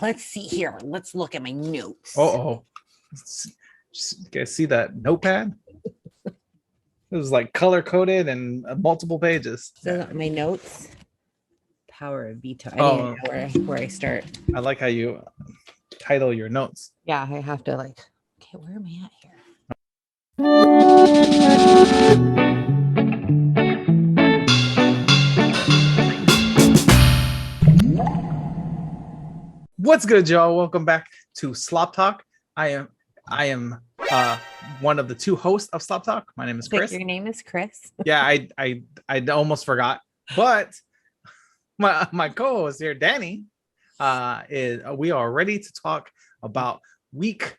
Let's see here. Let's look at my notes. Oh, you guys see that notepad? It was like color coded and multiple pages. So my notes. Power of veto. I Oh, didn't know where I start. I like how you title your notes. Yeah, I have to like. Okay, where am I at here? What's good, y'all? Welcome back to Slop Talk. I am one of the two hosts of Slop Talk. My name is Chris. Your name is Chris. Yeah, I almost forgot, but my co-host here, Danny, is we are ready to talk about week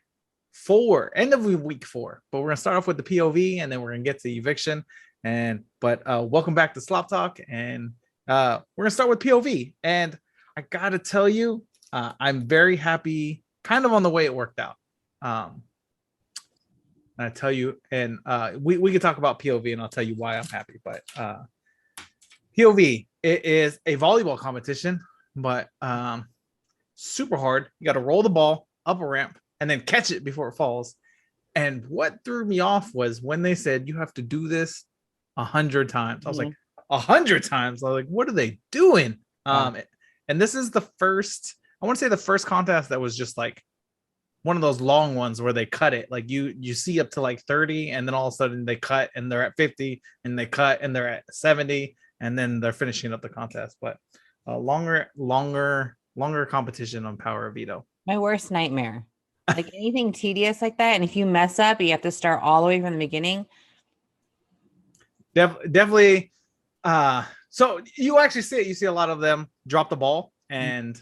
4, end of week 4. But we're gonna start off with the POV, and then we're gonna get to eviction. But welcome back to Slop Talk, and we're gonna start with POV. And I gotta tell you, I'm very happy, kind of on the way it worked out. I tell you, and we can talk about POV, and I'll tell you why I'm happy. But POV, it is a volleyball competition, but super hard. You got to roll the ball up a ramp and then catch it before it falls. And what threw me off was when they said you have to do this 100 times. I was like, 100 times. I was like, what are they doing? And this is the first, I want to say the first contest that was just like one of those long ones where they cut it. Like you see up to like 30, and then all of a sudden they cut and they're at 50, and they cut and they're at 70, and then they're finishing up the contest. But longer competition on Power of Veto. My worst nightmare. Like anything tedious like that, and if you mess up, you have to start all the way from the beginning. Definitely. So you actually see it. You see a lot of them drop the ball, and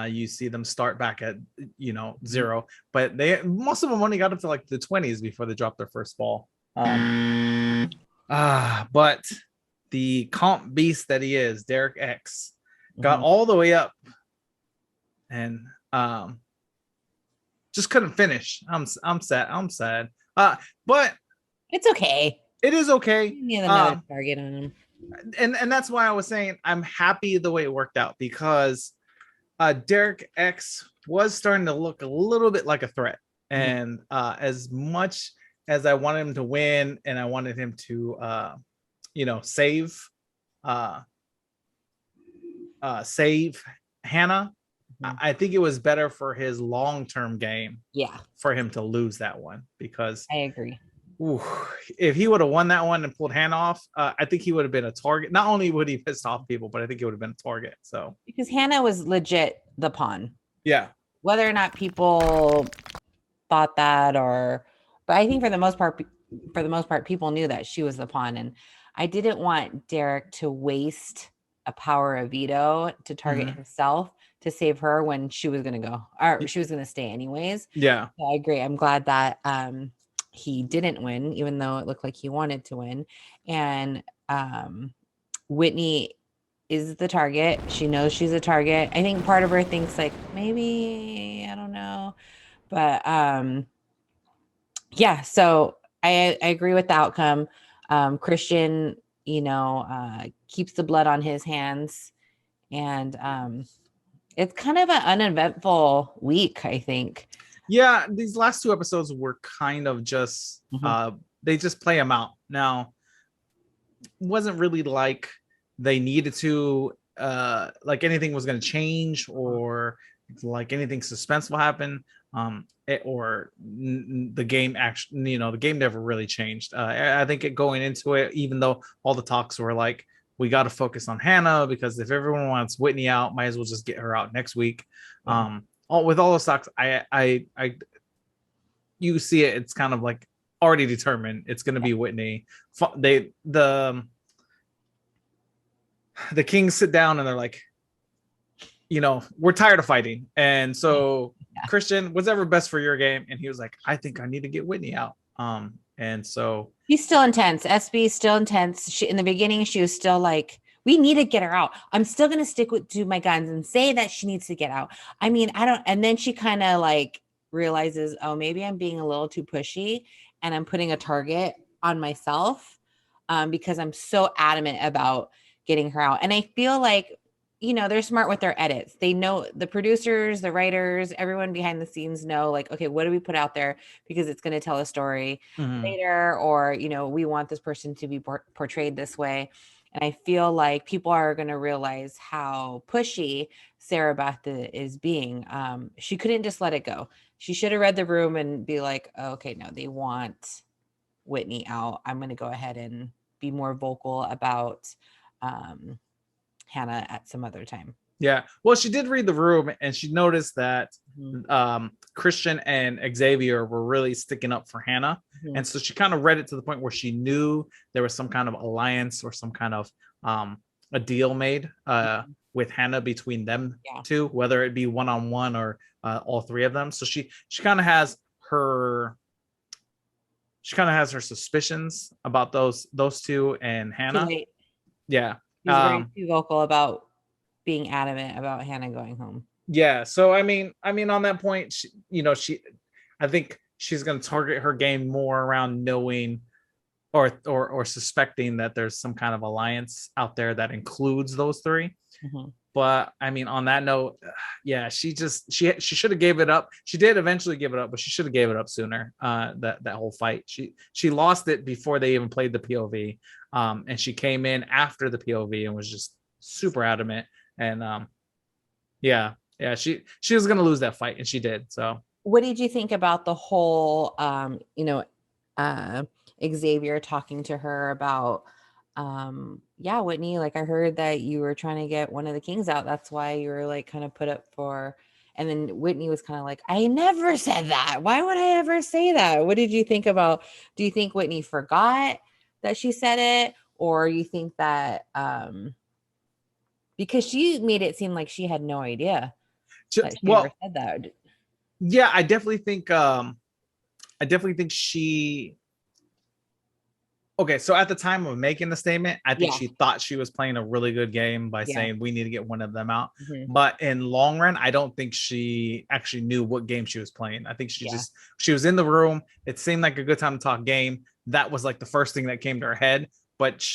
you see them start back at 0. But most of them only got up to like the 20s before they dropped their first ball. But the comp beast that he is, Derek X, got all the way up, and just couldn't finish. I'm sad. But it's okay. It is okay. You have another target on him. And that's why I was saying I'm happy the way it worked out, because Derek X was starting to look a little bit like a threat. And as much as I wanted him to win, and I wanted him to save Hannah, I think it was better for his long-term game for him to lose that one, because I agree. If he would have won that one and pulled Hannah off, I think he would have been a target. Not only would he piss off people, but I think he would have been a target. So because Hannah was legit the pawn. Yeah. Whether or not people thought that, but I think for the most part, people knew that she was the pawn, and I didn't want Derek to waste a power of veto to target himself to save her when she was going to go, or she was going to stay anyways. Yeah. So I agree. I'm glad that he didn't win, even though it looked like he wanted to win. And Whitney is the target. She knows she's a target. I think part of her thinks like, maybe, I don't know. But yeah, so I agree with the outcome. Christian, keeps the blood on his hands. And it's kind of an uneventful week, I think. Yeah, these last 2 episodes were kind of just they just play them out. Now, wasn't really like they needed to like anything was going to change, or like anything suspenseful happen, the game actually, the game never really changed. I think going into it, even though all the talks were like, we got to focus on Hannah, because if everyone wants Whitney out, might as well just get her out next week. With all the stocks, you see it, it's kind of like already determined it's going to be Whitney. The Kings sit down and they're like, we're tired of fighting, and so Christian, whatever best for your game. And he was like, I think I need to get Whitney out. And so he's still intense. SB is still intense. In the beginning, she was still like, we need to get her out. I'm still going to stick to my guns and say that she needs to get out. I mean, and then she kind of like realizes, oh, maybe I'm being a little too pushy and I'm putting a target on myself because I'm so adamant about getting her out. And I feel like, they're smart with their edits. They know, the producers, the writers, everyone behind the scenes know, like, okay, what do we put out there because it's going to tell a story later, or we want this person to be portrayed this way. And I feel like people are going to realize how pushy Sarah Beth is being. She couldn't just let it go. She should have read the room and be like, oh, okay, no, they want Whitney out. I'm going to go ahead and be more vocal about Hannah at some other time. Yeah. Well, she did read the room and she noticed that Christian and Xavier were really sticking up for Hannah. And so she kind of read it to the point where she knew there was some kind of alliance or some kind of a deal made with Hannah between them two, whether it be one-on-one or all three of them. So she kind of has her suspicions about those two and Hannah. Yeah. He's very too vocal about being adamant about Hannah going home. Yeah. So I mean, on that point, I think she's going to target her game more around knowing or suspecting that there's some kind of alliance out there that includes those three. But I mean, on that note, yeah, she should have gave it up. She did eventually give it up, but she should have gave it up sooner. That whole fight, she lost it before they even played the POV. And she came in after the POV and was just super adamant. And she was gonna lose that fight, and she did. So, what did you think about the whole, Xavier talking to her about, Whitney, like, I heard that you were trying to get one of the kings out. That's why you were like kind of put up for. And then Whitney was kind of like, I never said that. Why would I ever say that? What did you think about? Do you think Whitney forgot that she said it, or you think that because she made it seem like she had no idea that she never said that? Yeah, I definitely think she. Okay, so at the time of making the statement, I think she thought she was playing a really good game by saying we need to get one of them out. But in long run, I don't think she actually knew what game she was playing. I think she was in the room. It seemed like a good time to talk game. That was like the first thing that came to her head. But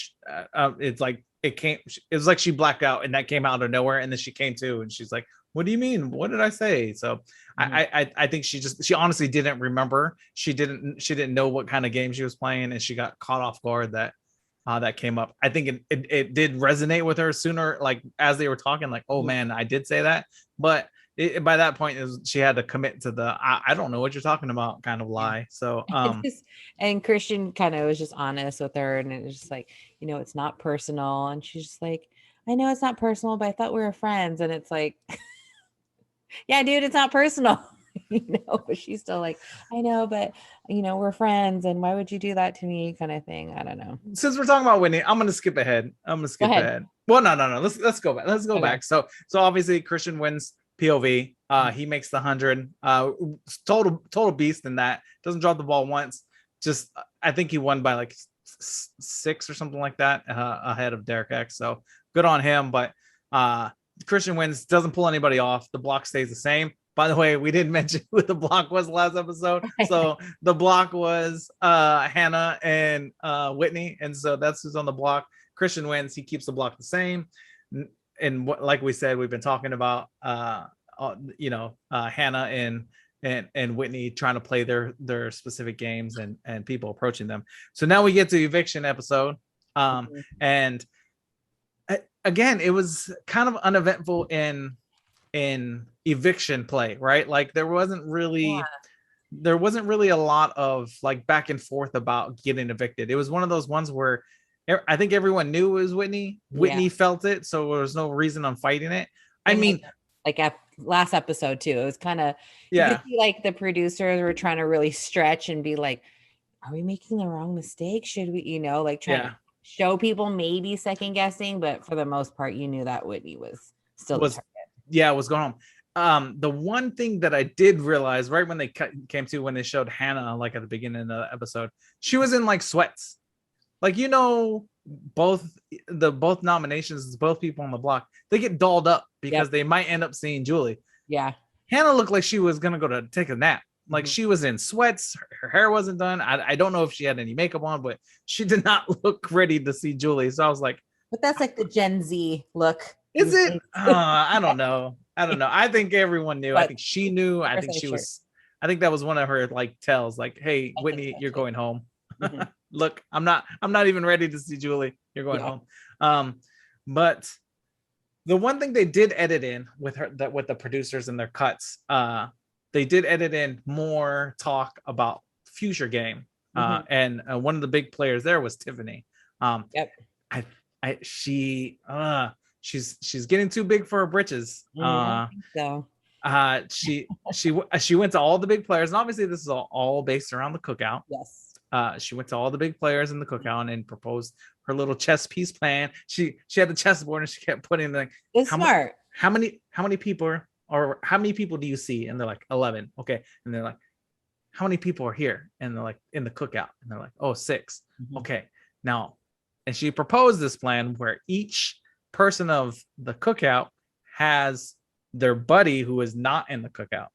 it's like it was like she blacked out, and that came out of nowhere. And then she came to, and she's like, what do you mean? What did I say? So I think she honestly didn't remember. She didn't know what kind of game she was playing, and she got caught off guard that came up. I think it did resonate with her sooner, like as they were talking, like, oh man, I did say that. But by that point, she had to commit to the I don't know what you're talking about kind of lie. So and Christian kind of was just honest with her, and it was just like, it's not personal. And she's just like, I know it's not personal, but I thought we were friends. And it's like, yeah, dude, it's not personal. But she's still like, I know, but we're friends, and why would you do that to me, kind of thing. I don't know. Since we're talking about Whitney, I'm gonna skip ahead. Well, no. Let's go back. Let's go back. So obviously Christian wins POV. He makes the 100. Total beast in that. Doesn't drop the ball once. Just I think he won by like 6 or something like that ahead of Derek X. So good on him. But Christian wins, doesn't pull anybody off. The block stays the same. By the way, we didn't mention who the block was last episode. So the block was Hannah and Whitney. And so that's who's on the block. Christian wins. He keeps the block the same. And like we said, we've been talking about, Hannah and Whitney trying to play their specific games and people approaching them. So now we get to the eviction episode. And again, it was kind of uneventful in eviction play, right? Like there wasn't really a lot of like back and forth about getting evicted. It was one of those ones where I think everyone knew it was Whitney. Whitney felt it, so there was no reason on fighting it. I mean, like at last episode too, it was kind of you could see like the producers were trying to really stretch and be like, are we making the wrong mistake? Should we, like trying to show people maybe second guessing, but for the most part, you knew that Whitney was still the target. What's going on? The one thing that I did realize right when they when they showed Hannah, like at the beginning of the episode, she was in like sweats. Like, both nominations, both people on the block, they get dolled up because they might end up seeing Julie. Yeah. Hannah looked like she was going to go to take a nap. Like she was in sweats. Her hair wasn't done. I don't know if she had any makeup on, but she did not look ready to see Julie. So I was like, but that's like the Gen Z look. Is it? I don't know. I think everyone knew. I think she knew. I think she was. I think that was one of her like tells. Like, hey, Whitney, you're going home. Look, I'm not even ready to see Julie. You're going home. But the one thing they did edit in with her, that with the producers and their cuts, they did edit in more talk about future game. And one of the big players there was Tiffany. Yep. She's getting too big for her britches. So She went to all the big players, and obviously this is all based around the cookout. Yes. She went to all the big players in the cookout and proposed her little chess piece plan. She had the chessboard and she kept putting like, it's smart. How many people are, or how many people do you see? And they're like 11. Okay. And they're like, how many people are here? And they're like, in the cookout. And they're like, oh, 6. Okay. Now, and she proposed this plan where each person of the cookout has their buddy who is not in the cookout.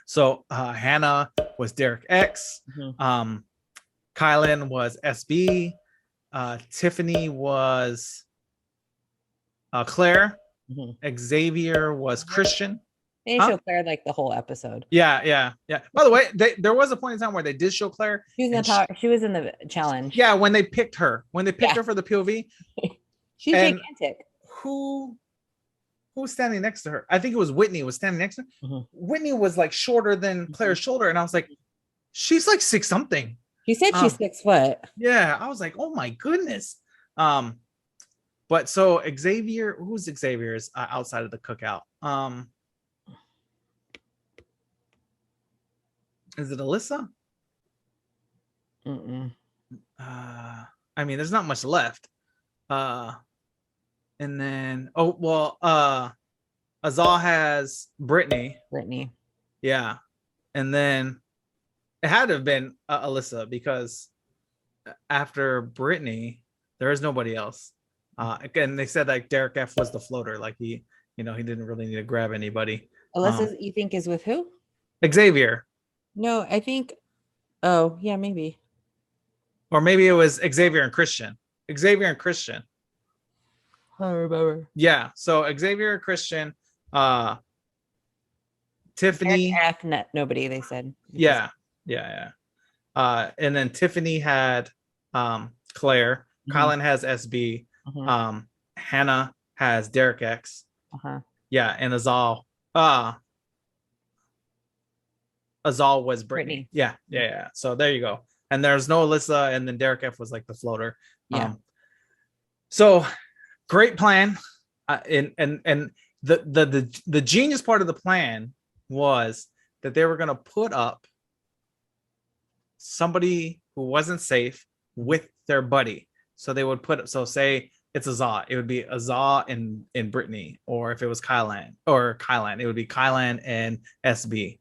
So Hannah was Derek X. Kylan was SB. Tiffany was Claire. Xavier was Christian. They show Claire like the whole episode. Yeah. By the way, there was a point in time where they did show Claire. She was in the challenge. Yeah, when they picked her for the POV. She's gigantic. Who was standing next to her? I think it was Whitney was standing next to her. Whitney was like shorter than Claire's shoulder, and I was like, she's like 6 something. She said she's 6 foot. Yeah, I was like, oh my goodness. But so Xavier, who's Xavier's outside of the cookout? Is it Alyssa? I mean, there's not much left. And then Azal has Brittany. Yeah. And then it had to have been Alyssa, because after Brittany, there is nobody else. Again, they said like Derek F was the floater, like he didn't really need to grab anybody. Alyssa, you think is with who? Xavier. No, I think. Oh yeah, maybe. Or maybe it was Xavier and Christian. I don't remember. Yeah. So Xavier, Christian, Tiffany. Nobody. They said. Yeah. And then Tiffany had Claire. Colin has SB. Hannah has Derek X. Yeah, and Azal was Brittany. Yeah. So there you go. And there's no Alyssa, and then Derek F was like the floater. Yeah. So great plan. And the genius part of the plan was that they were going to put up somebody who wasn't safe with their buddy. So they would say it's Azah, it would be Azah and Brittany, or if it was Kylan, it would be Kylan and SB.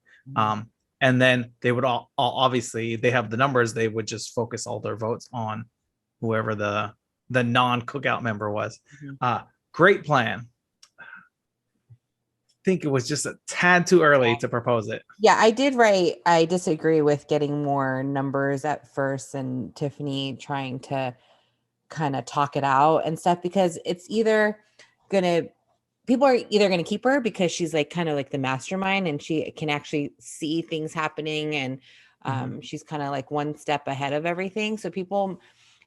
And then they would all obviously they have the numbers, they would just focus all their votes on whoever the non-cookout member was. Great plan. I think it was just a tad too early to propose it. Yeah, I did write, I disagree with getting more numbers at first and Tiffany trying to kind of talk it out and stuff, because it's people are either going to keep her because she's like kind of like the mastermind and she can actually see things happening, and she's kind of like one step ahead of everything. So people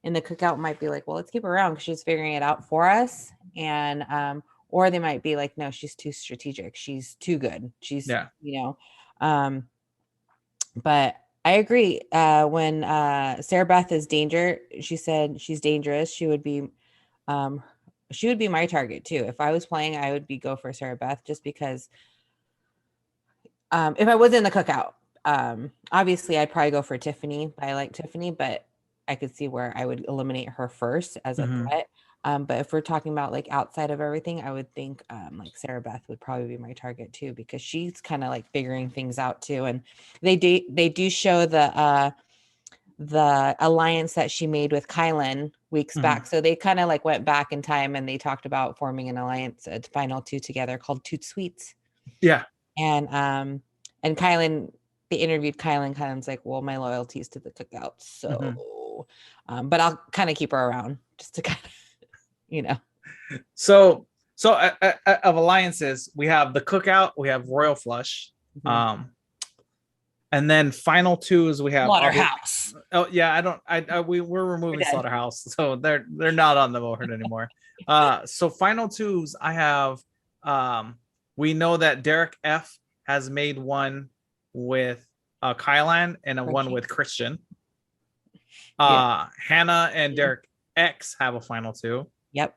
in the cookout might be like, well, let's keep her around because she's figuring it out for us. And or they might be like, no, she's too strategic, she's too good, she's but I agree. When Sarah Beth is she said she's dangerous. She would be my target too. If I was playing, I would go for Sarah Beth, just because if I was in the cookout, obviously I'd probably go for Tiffany. I like Tiffany, but I could see where I would eliminate her first as a threat. But if we're talking about like outside of everything, I would think like Sarah Beth would probably be my target too, because she's kind of like figuring things out too. And they do show the alliance that she made with Kylan weeks back. So they kind of like went back in time and they talked about forming an alliance at Final 2 together called Toot Sweets. Yeah. And Kylan, they interviewed Kylan. Kylan's like, well, my loyalty is to the cookout. So, but I'll kind of keep her around just to kind of, So So of alliances, we have the Cookout, we have Royal Flush, and then final twos we have Slaughterhouse. Oh yeah, we're removing Slaughterhouse, so they're not on the board anymore. So final twos, I have we know that Derek F has made one with Kylan and one with Christian. Hannah and Derek X have a final two. Yep.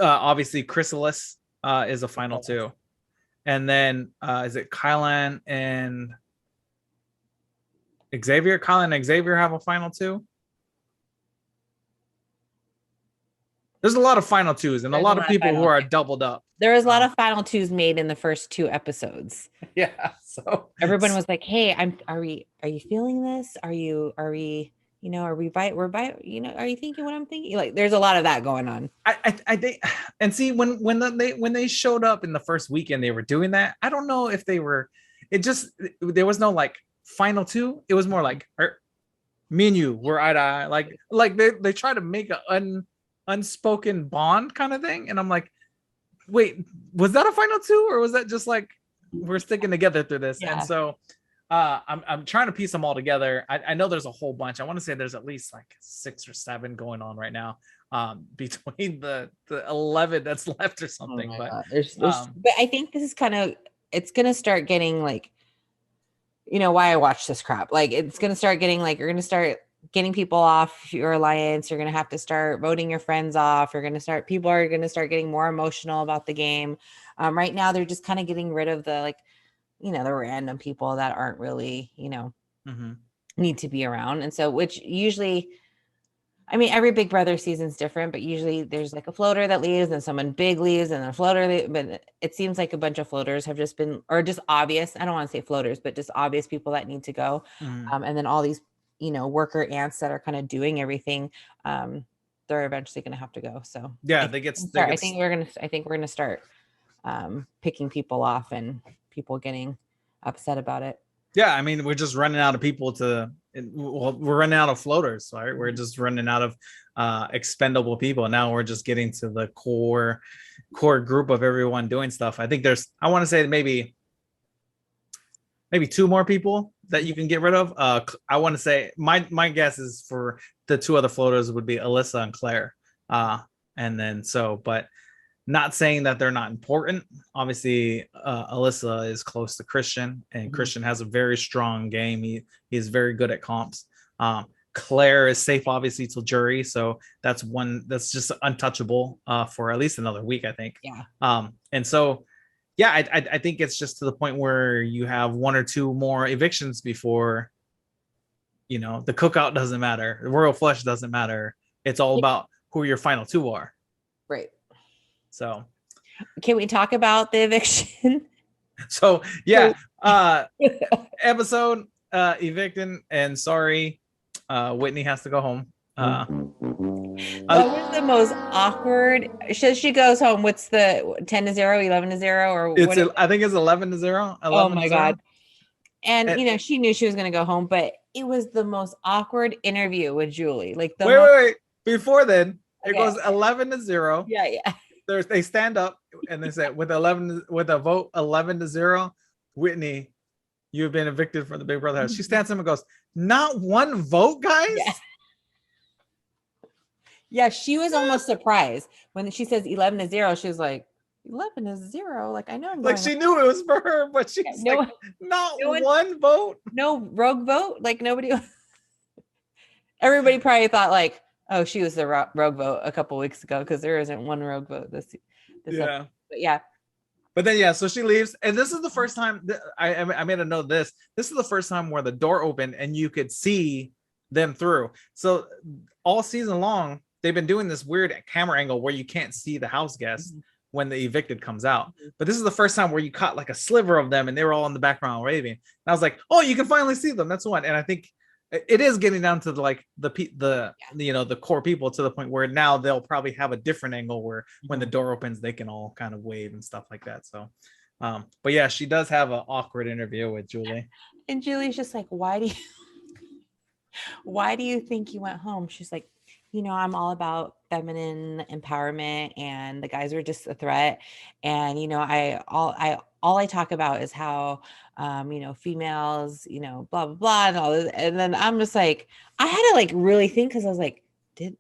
Obviously Chrysalis is a final two. And then is it Kylan and Xavier? Kylan and Xavier have a final two. There's a lot of final twos and a lot of people who are doubled up. There was a lot of final twos made in the first 2 episodes. Yeah. So everyone was like, "Hey, are you feeling this? Are we, are you thinking what I'm thinking?" Like, there's a lot of that going on. I think, and see, when they showed up in the first weekend, they were doing that. I don't know if they were. There was no like final two. It was more like me and you were eye to eye. Like they try to make an unspoken bond kind of thing, and I'm like, wait, was that a final two, or was that just like we're sticking together through this? Yeah. And so I'm trying to piece them all together. I know there's a whole bunch. I want to say there's at least like 6 or 7 going on right now between the 11 that's left or something. But I think this is it's gonna start getting like, why I watch this crap. Like, it's gonna start getting like, you're gonna start getting people off your alliance. You're gonna have to start voting your friends off. People are gonna start getting more emotional about the game. Right now they're just kind of getting rid of the like, the random people that aren't really, need to be around. And so, which usually, I mean, every Big Brother season's different, but usually there's like a floater that leaves and someone big leaves and then a floater. But it seems like a bunch of floaters have just been, or just obvious. I don't want to say floaters, but just obvious people that need to go. And then all these, worker ants that are kind of doing everything. They're eventually going to have to go. So yeah, I think we're going to start picking people off and people getting upset about it. Yeah, I mean, we're just running out of people we're running out of floaters, right? We're just running out of expendable people. Now we're just getting to the core group of everyone doing stuff. I think I want to say maybe 2 more people that you can get rid of. I want to say my guess is for the 2 other floaters would be Alyssa and Claire. And then but not saying that they're not important. Obviously, Alyssa is close to Christian, and Christian has a very strong game. He's very good at comps. Claire is safe, obviously, till jury, so that's just untouchable for at least another week, I think. Yeah. And so, yeah, I think it's just to the point where you have 1 or 2 more evictions before, the Cookout doesn't matter, the Royal Flush doesn't matter. It's all about who your final 2 are. Right. So can we talk about the eviction? So yeah, episode evicting, and sorry, Whitney has to go home. What was the most awkward? She goes home. What's the 10-0, 11-0, or I think it's 11-0. Oh my god! And she knew she was going to go home, but it was the most awkward interview with Julie. Like wait. Before then, it goes 11-0. Yeah. They stand up and they say with a vote 11-0, Whitney, you've been evicted from the Big Brother house. She stands up and goes, "Not one vote, guys." Yeah, she was almost surprised when she says 11-0. She was like, 11-0. Like, I know I'm like she knew it was for her, but she's like, not one vote, no rogue vote. Like nobody. Everybody probably thought like, oh, she was the rogue vote a couple weeks ago because there isn't one rogue vote this episode. But yeah. But then so she leaves, and this is the first time I made a note of this. This is the first time where the door opened and you could see them through. So all season long, they've been doing this weird camera angle where you can't see the house guests when the evicted comes out. But this is the first time where you caught like a sliver of them, and they were all in the background waving. And I was like, oh, you can finally see them. That's one. And I think it is getting down to the core people, to the point where now they'll probably have a different angle where when the door opens, they can all kind of wave and stuff like that. So, but yeah, she does have an awkward interview with Julie. And Julie's just like, why do you think you went home? She's like, I'm all about feminine empowerment and the guys are just a threat. And, all I talk about is how, females, blah, blah, blah, and all this. And then I'm just like, I had to like really think because I was like, did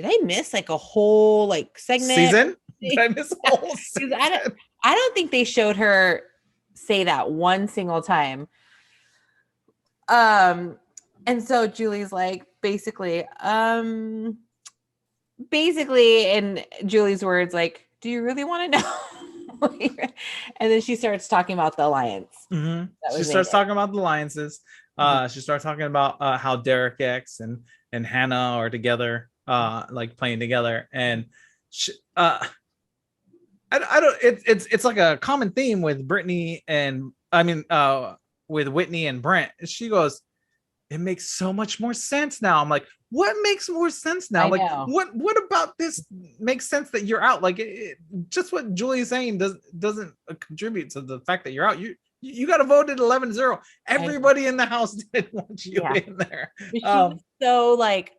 I miss like a whole like segment? Season? Did I miss a whole season? I don't think they showed her say that one single time. And so Julie's like, basically, in Julie's words, like, do you really want to know? And then she starts talking about the alliance. Mm-hmm. She starts talking about the alliances. She starts talking about how Derek X and Hannah are together, like playing together. And I don't. It's like a common theme with Brittany and with Whitney and Brent. She goes, it makes so much more sense now. I'm like, what makes more sense now? Like, what about this makes sense that you're out? Like, just what Julie's saying doesn't contribute to the fact that you're out. You got to vote at 11-0. Everybody in the house didn't want you in there. She was so like,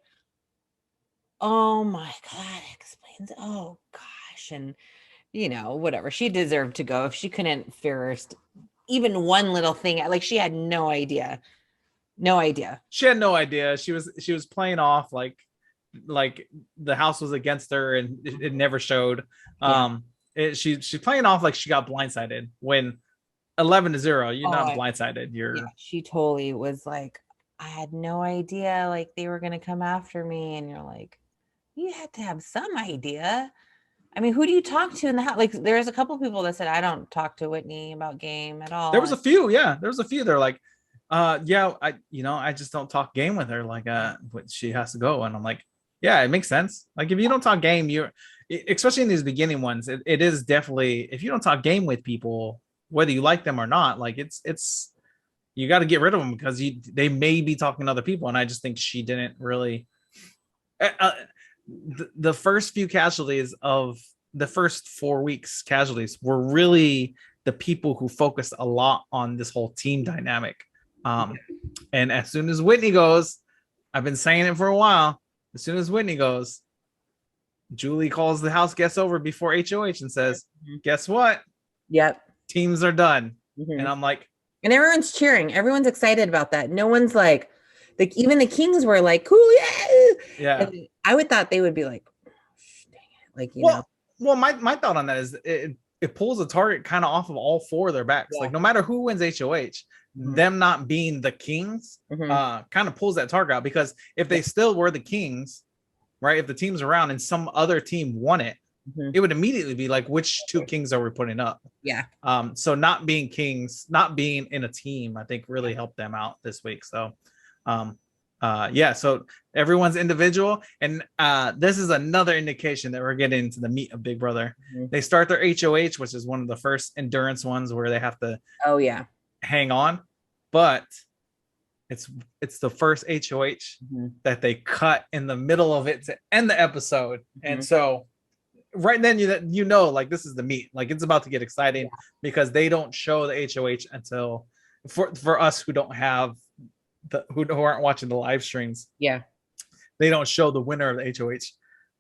oh my God, explains. Oh gosh, and whatever. She deserved to go if she couldn't figure even one little thing. Like she had no idea. No idea. She had no idea. She was playing off like the house was against her and it never showed. She's playing off like she got blindsided when 11-0. You're not blindsided. She totally was like, I had no idea like they were gonna come after me, and you're like, you had to have some idea. I mean, who do you talk to in the house? Like, there's a couple people that said, I don't talk to Whitney about game at all. There was a few, yeah. There was a few. They're like, I just don't talk game with her. Like, she has to go. And I'm like, yeah, it makes sense. Like, if you don't talk game, especially in these beginning ones, it is definitely, if you don't talk game with people, whether you like them or not, like it's you got to get rid of them because they may be talking to other people. And I just think she didn't really. The first few casualties of the first 4 weeks casualties were really the people who focused a lot on this whole team dynamic. And as soon as Whitney goes, I've been saying it for a while. As soon as Whitney goes, Julie calls the house guests over before HOH and says, guess what? Yep. Teams are done. And I'm like, and everyone's cheering. Everyone's excited about that. No one's like even the Kings were like, cool, yeah. And I would thought they would be like, dang it. Like, you know. Well, my thought on that is it pulls a target kind of off of all four of their backs. Yeah. Like no matter who wins HOH, them not being the Kings kind of pulls that target out, because if they still were the Kings, right? If the team's around and some other team won it, it would immediately be like, which two Kings are we putting up? Yeah. So not being Kings, not being in a team, I think really helped them out this week. So so everyone's individual, and this is another indication that we're getting into the meat of Big Brother. They start their HOH, which is one of the first endurance ones where they have to hang on, but it's the first HOH that they cut in the middle of it to end the episode. And so right then you know like this is the meat, like it's about to get exciting, because they don't show the HOH until for us who don't have who aren't watching the live streams, they don't show the winner of the HOH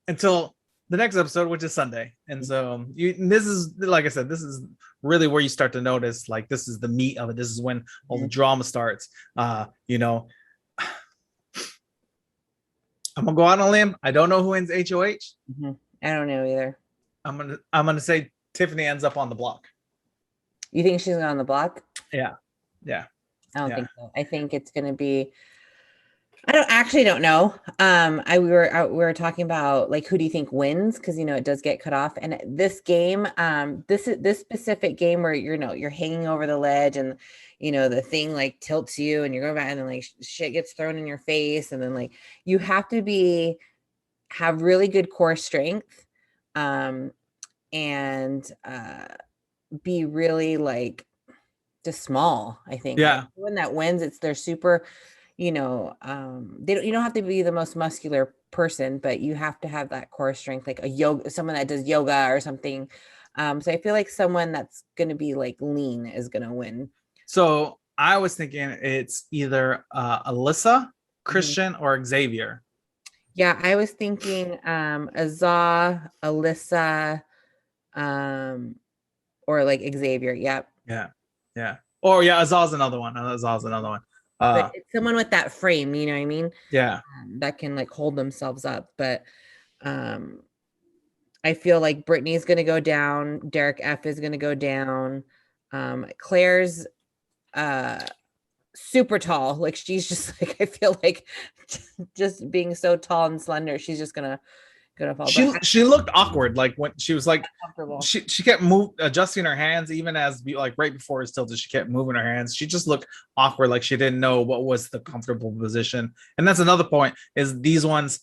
until the next episode, which is Sunday. And so this is, like I said, this is really where you start to notice like this is the meat of it. This is when all the drama starts. I'm gonna go out on a limb. I don't know who wins HOH. I don't know either. I'm gonna say Tiffany ends up on the block. You think she's on the block? Yeah. I don't think so. I think it's going to be. I don't know. We were talking about like who do you think wins, because it does get cut off. And this game, this specific game where you're hanging over the ledge and the thing like tilts you and you're going back and then like shit gets thrown in your face, and then like you have to have really good core strength, and be really like just small. I think when that wins, they're super, they don't, you don't have to be the most muscular person, but you have to have that core strength, like someone that does yoga or something. So I feel like someone that's going to be like lean is going to win. So I was thinking it's either Alyssa, Christian, or Xavier. Yeah, I was thinking Azah, Alyssa, or like Xavier. Yep. Yeah, yeah. Or yeah, Azal's another one. Azal's another one. But it's someone with that frame, you know what I mean? Yeah. That can like hold themselves up. But um I feel like Brittany's gonna go down, Derek F is gonna go down. Claire's uh super tall. Like she's just like I feel like just being so tall and slender, she's just gonna fall. But She looked awkward, like when she was like comfortable. she kept adjusting her hands, even as like right before it's tilted, she kept moving her hands. She just looked awkward, like she didn't know what was the comfortable position. And that's another point, is these ones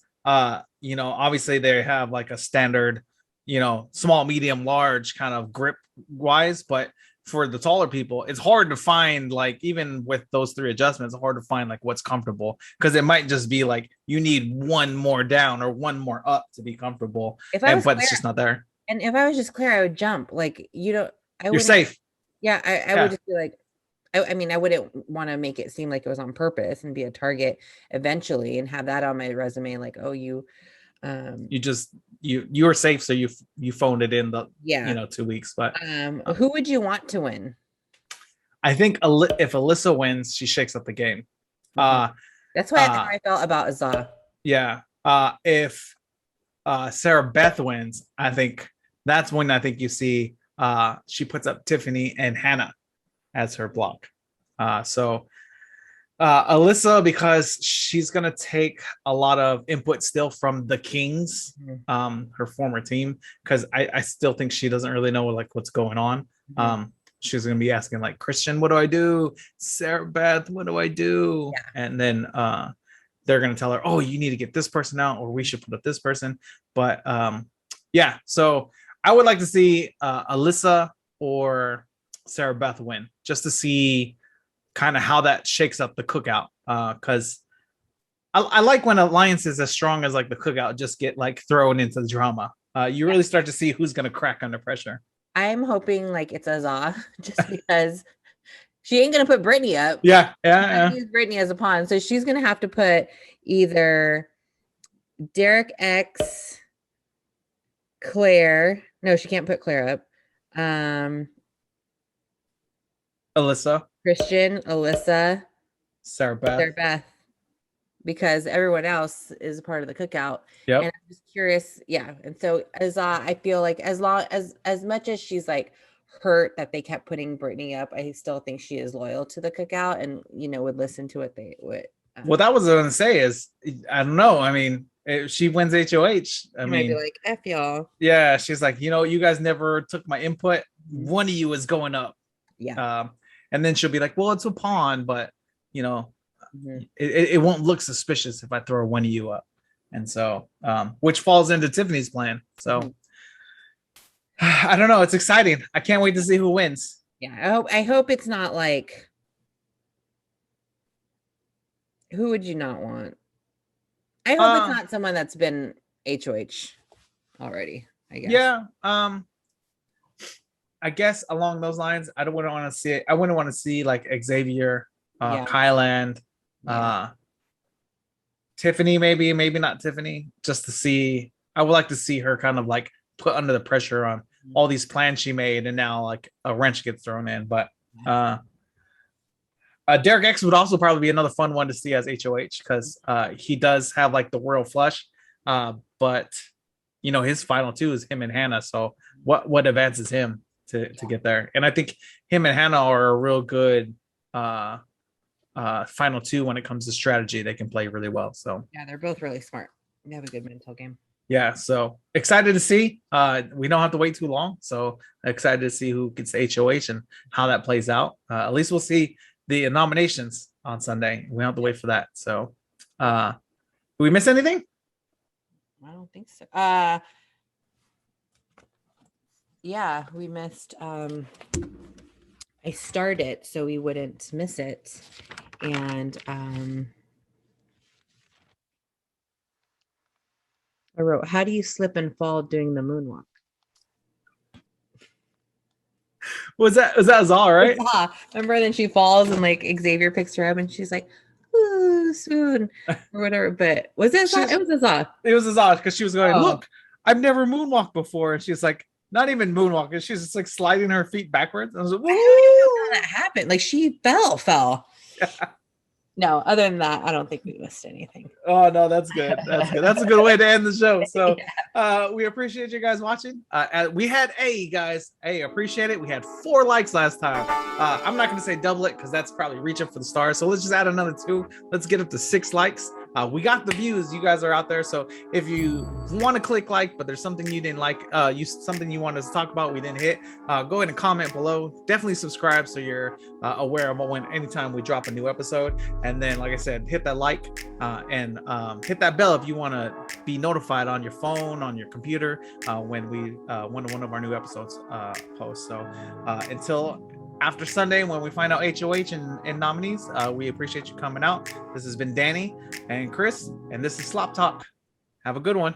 you know, obviously they have like a standard, you know, small, medium, large kind of grip wise, but for the taller people, it's hard to find, like, even with those three adjustments, it's hard to find like what's comfortable, because it might just be like you need one more down or one more up to be comfortable, If I was but Claire, it's just not there. and if I was just Claire, I would jump. Like you don't I You're wouldn't safe. yeah, I would Yeah. just be like I mean, I wouldn't want to make it seem like it was on purpose and be a target eventually and have that on my resume, like, oh, you You just you were safe, so you phoned it in the, you yeah. know, 2 weeks. But Who would you want to win? I think if Alyssa wins, she shakes up the game. Mhm. Uh That's why how uh I felt about Azah. yeah. If Sarah Beth wins, I think that's when I think you see she puts up Tiffany and Hannah as her block. So Alyssa, because she's gonna take a lot of input still from the Kings, Mhm. her former team, because I still think she doesn't really know like what's going on. Mhm. She's gonna be asking like, Christian, what do I do? Sarah Beth, what do I do? Yeah. And then they're gonna tell her, oh, you need to get this person out, or we should put up this person. But yeah, so I would like to see Alyssa or Sarah Beth win, just to see kind of how that shakes up the cookout. Because I like when alliances as strong as like the cookout just get like thrown into the drama. You Yeah. really start to see who's gonna crack under pressure. I'm hoping like it's Azah just because she ain't gonna put Brittany up. Yeah, She yeah, might yeah. use Brittany as a pawn. So she's gonna have to put either Derek X, Claire. No, she can't put Claire up. Um, Alyssa, Christian, Alyssa, Sarah Beth. Sarah Beth, because everyone else is a part of the cookout. And Yep. I'm just curious, yeah. And so as I feel like as much as she's like hurt that they kept putting Brittany up, I still think she is loyal to the cookout and would listen to what they would. What that was gonna say is, I don't know. I mean, if she wins HOH, I She might be mean, like, F y'all. yeah, she's like, you know, you guys never took my input. Mhm. One of you is going up. Yeah. And then she'll be like, well, it's a pawn, but you know, Mhm. it won't look suspicious if I throw one of you up. And so, which falls into Tiffany's plan. So Mhm. I don't know. It's exciting. I can't wait to see who wins. Yeah. I hope it's not like, who would you not want? I hope it's not someone that's been HOH already, I guess. Yeah. I guess along those lines, I wouldn't want to see it. I wouldn't want to see like Xavier, Yeah. Kyland, Yeah. Tiffany, maybe not Tiffany, just to see. I would like to see her kind of like put under the pressure on all these plans she made, and now like a wrench gets thrown in. But Derek X would also probably be another fun one to see as HOH, because he does have like the royal flush, but you know his final two is him and Hannah. So what advances him to get there? And I think him and Hannah are a real good final two when it comes to strategy. They can play really well. So Yeah, they're both really smart. They have a good mental game. yeah, so excited to see. We don't have to wait too long, so excited to see who gets HOH and how that plays out. At least we'll see the nominations on Sunday. We don't have to wait for that. So did we miss anything? I don't think so. Yeah, we missed I started so we wouldn't miss it. And I wrote, how do you slip and fall doing the moonwalk? Was that all right? Remember then she falls and like Xavier picks her up and she's like, ooh. too soon or whatever. But was it Azah? It was Azah. It was Azah because she was going, Oh. look, I've never moonwalked before. And she's like, not even moonwalking. She's just like sliding her feet backwards. I was like, I don't even know how that happened. Like she fell. Yeah. No, other than that, I don't think we missed anything. Oh no, that's good. That's good. That's a good way to end the show. So we appreciate you guys watching. We had guys. Hey, appreciate it. We had 4 likes last time. I'm not gonna say double it because that's probably reaching for the stars. So let's just add another 2. Let's get up to 6 likes. We got the views. You guys are out there. So if you want to click like, but there's something you didn't like, something you wanted us to talk about, we didn't hit, go ahead and comment below. Definitely subscribe so you're aware of anytime we drop a new episode. And then, like I said, hit that like and hit that bell if you want to be notified on your phone, on your computer, when one of our new episodes post. So until after Sunday, when we find out HOH and nominees, we appreciate you coming out. This has been Danny and Chris, and this is Slop Talk. Have a good one.